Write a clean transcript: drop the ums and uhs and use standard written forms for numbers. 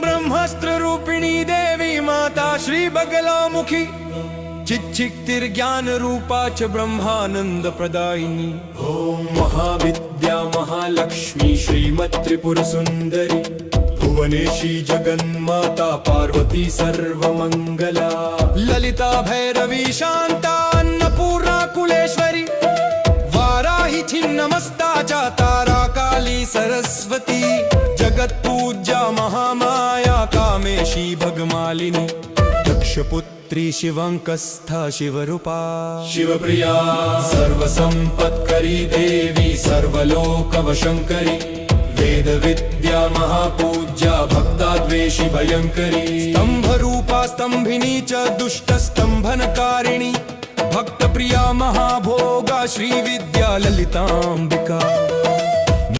ब्रह्मास्त्र रूपिणी देवी माता श्री बगलामुखी चिच्चिक्तिर्ज्ञान रूपा च ब्रह्मानंद प्रदायिनी। ओम महाविद्या महालक्ष्मी श्रीमत्त्रिपुर सुंदरी भुवनेशी जगन्माता पार्वती सर्वमंगला। ललिता भैरवी शांता अन्नपूर्णा कुलेश्वरी वाराही छिन्नमस्ता च तारा काली सरस्वती। जगत पूज्या महामाया कामेशी भगमालिनी। दक्षपुत्री शिवंकस्था शिवरूपा शिवप्रिया सर्वसंपत्करी देवी सर्वलोकवशंकरी। वेद विद्या महापूज्या भक्ताद्वेषी भयंकरी। स्तंभरूपा स्तंभिनी च दुष्ट स्तंभनकारिणी। भक्त प्रिया महाभोगा श्री विद्या ललितांबिका।